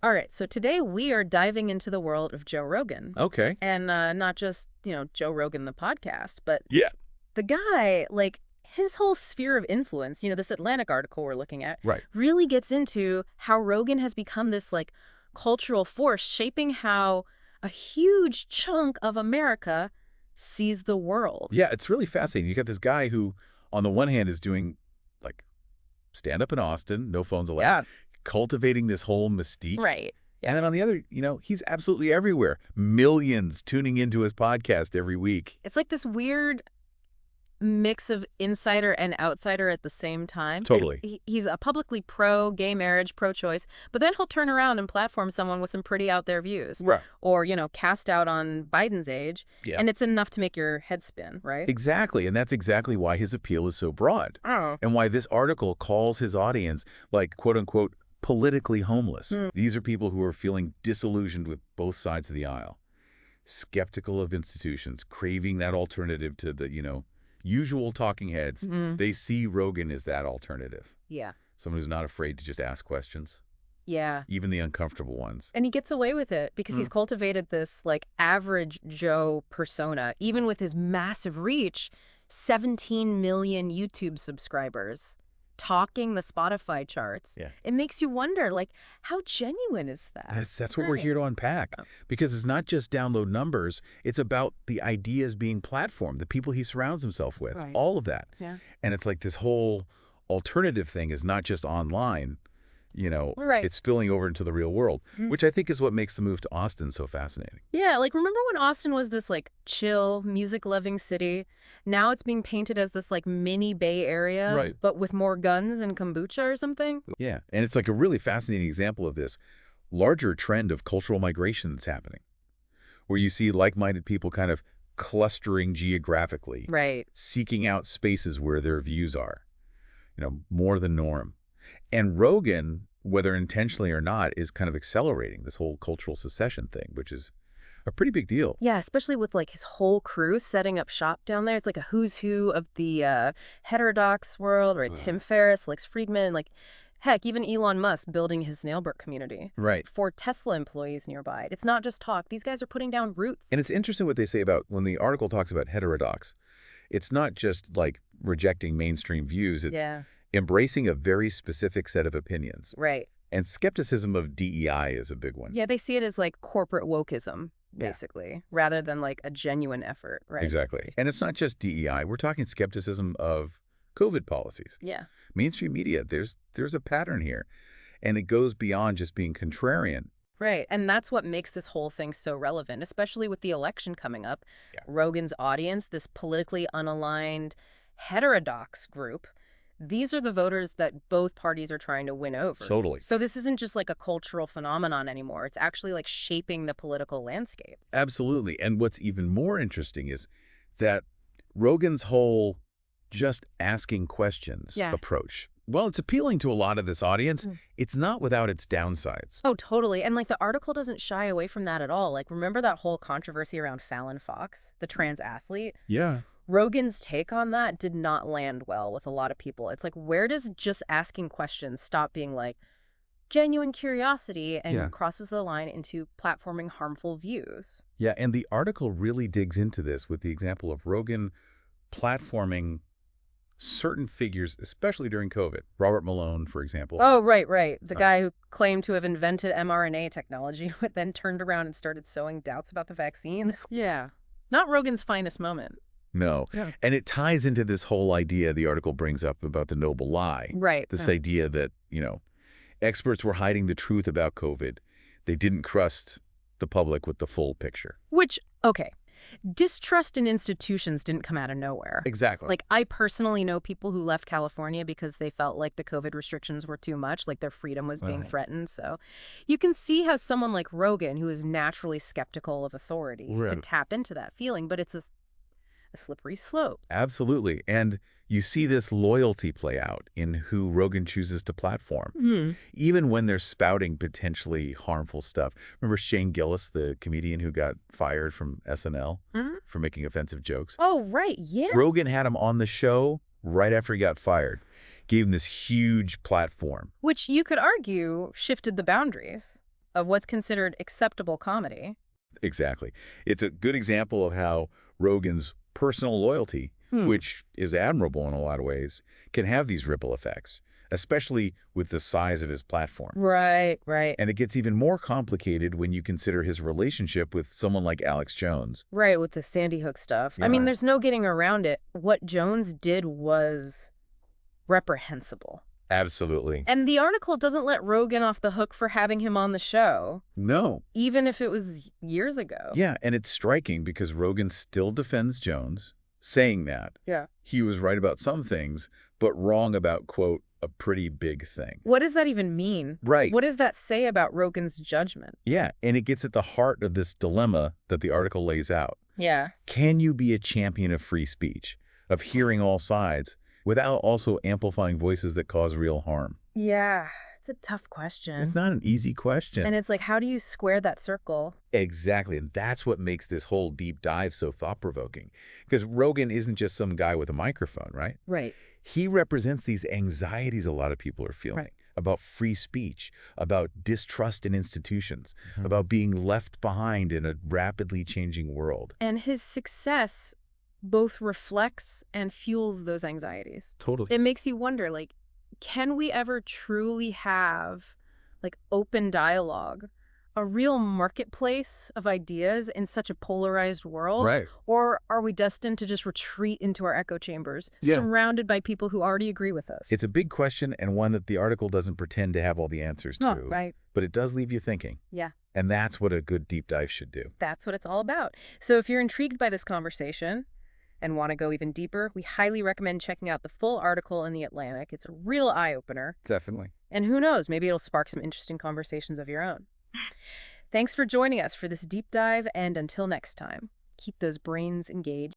All right, so today we are diving into the world of Joe Rogan. Okay. And not just, Joe Rogan, the podcast, but Yeah. the guy, like, his whole sphere of influence, this Atlantic article we're looking at, Right. really gets into how Rogan has become this, like, cultural force shaping how a huge chunk of America sees the world. Yeah, it's really fascinating. You got this guy who, on the one hand, is doing, like, stand-up in Austin, no phones allowed, Yeah. cultivating this whole mystique. Right. And Yeah. then on the other, he's absolutely everywhere. Millions tuning into his podcast every week. It's like this weird mix of insider and outsider at the same time. Totally. He's a publicly pro-gay marriage, pro-choice, but then he'll turn around and platform someone with some pretty out there views. Right. Or, cast out on Biden's age. Yeah. And it's enough to make your head spin, right? Exactly. And that's exactly why his appeal is so broad. Oh. And why this article calls his audience, like, quote-unquote, politically homeless. These are people who are feeling disillusioned with both sides of the aisle, skeptical of institutions, craving that alternative to the, usual talking heads. They see Rogan as that alternative. Yeah. Someone who's not afraid to just ask questions, Yeah. even the uncomfortable ones. And he gets away with it because he's cultivated this, like, average Joe persona, even with his massive reach, 17 million YouTube subscribers, talking the Spotify charts. Yeah. It makes you wonder, like, how genuine is that? That's what we're here to unpack. Because it's not just download numbers. It's about the ideas being platformed, the people he surrounds himself with, Right. all of that. Yeah. And it's like this whole alternative thing is not just online. Right. It's spilling over into the real world, which I think is what makes the move to Austin so fascinating. Yeah, like, remember when Austin was this, like, chill, music-loving city? Now it's being painted as this, like, mini Bay Area, Right. but with more guns and kombucha or something? Yeah, and it's like a really fascinating example of this larger trend of cultural migration that's happening, where you see like-minded people kind of clustering geographically, Right. seeking out spaces where their views are, more the norm. And Rogan, whether intentionally or not, is kind of accelerating this whole cultural secession thing, which is a pretty big deal. Yeah, especially with, like, his whole crew setting up shop down there. It's like a who's who of the Heterodox world, right? Tim Ferriss, Lex Friedman, like, heck, even Elon Musk building his Snailbird community. Right. For Tesla employees nearby. It's not just talk. These guys are putting down roots. And it's interesting what they say about when the article talks about heterodox. It's not just like rejecting mainstream views. It's embracing a very specific set of opinions. Right. And skepticism of DEI is a big one. Yeah, they see it as, like, corporate wokeism, basically, rather than, like, a genuine effort, right? Exactly. And it's not just DEI. We're talking skepticism of COVID policies. Yeah. Mainstream media, there's a pattern here. And it goes beyond just being contrarian. Right. And that's what makes this whole thing so relevant, especially with the election coming up. Yeah. Rogan's audience, this politically unaligned heterodox group, these are the voters that both parties are trying to win over. Totally. So this isn't just like a cultural phenomenon anymore. It's actually like shaping the political landscape. Absolutely. And what's even more interesting is that Rogan's whole just asking questions approach, well, it's appealing to a lot of this audience. It's not without its downsides. Oh, totally. And, like, the article doesn't shy away from that at all. Like, remember that whole controversy around Fallon Fox, the trans athlete? Yeah. Rogan's take on that did not land well with a lot of people. It's like, where does just asking questions stop being, like, genuine curiosity and crosses the line into platforming harmful views? Yeah, and the article really digs into this with the example of Rogan platforming certain figures, especially during COVID. Robert Malone, for example. Oh, right. The guy who claimed to have invented mRNA technology, but then turned around and started sowing doubts about the vaccines. Yeah. Not Rogan's finest moment. No. Yeah. And it ties into this whole idea the article brings up about the noble lie. Right. This idea that, experts were hiding the truth about COVID. They didn't trust the public with the full picture. Which, okay. Distrust in institutions didn't come out of nowhere. Exactly. Like, I personally know people who left California because they felt like the COVID restrictions were too much, like their freedom was being threatened. So you can see how someone like Rogan, who is naturally skeptical of authority, could tap into that feeling, but it's a slippery slope. Absolutely. And you see this loyalty play out in who Rogan chooses to platform, even when they're spouting potentially harmful stuff. Remember Shane Gillis, the comedian who got fired from SNL for making offensive jokes? Oh, right. Yeah. Rogan had him on the show right after he got fired, gave him this huge platform. Which you could argue shifted the boundaries. of what's considered acceptable comedy. Exactly. It's a good example of how Rogan's personal loyalty, which is admirable in a lot of ways, can have these ripple effects, especially with the size of his platform. Right, right. And it gets even more complicated when you consider his relationship with someone like Alex Jones. Right, with the Sandy Hook stuff. Yeah. I mean, there's no getting around it. What Jones did was reprehensible. Absolutely. And the article doesn't let Rogan off the hook for having him on the show. No. Even if it was years ago. Yeah, and it's striking because Rogan still defends Jones, saying that he was right about some things, but wrong about, quote, a pretty big thing. What does that even mean? Right. What does that say about Rogan's judgment? Yeah, and it gets at the heart of this dilemma that the article lays out. Yeah. Can you be a champion of free speech, of hearing all sides, without also amplifying voices that cause real harm? Yeah, it's a tough question. It's not an easy question. And it's like, how do you square that circle? Exactly, and that's what makes this whole deep dive so thought-provoking. Because Rogan isn't just some guy with a microphone, right? Right. He represents these anxieties a lot of people are feeling about free speech, about distrust in institutions, about being left behind in a rapidly changing world. And his success both reflects and fuels those anxieties. Totally. It makes you wonder, like, can we ever truly have, like, open dialogue, a real marketplace of ideas in such a polarized world? Right. Or are we destined to just retreat into our echo chambers, surrounded by people who already agree with us? It's a big question and one that the article doesn't pretend to have all the answers to. Right. But it does leave you thinking. Yeah. And that's what a good deep dive should do. That's what it's all about. So if you're intrigued by this conversation and want to go even deeper, we highly recommend checking out the full article in The Atlantic. It's a real eye-opener. Definitely. And who knows, maybe it'll spark some interesting conversations of your own. Thanks for joining us for this deep dive, and until next time, keep those brains engaged.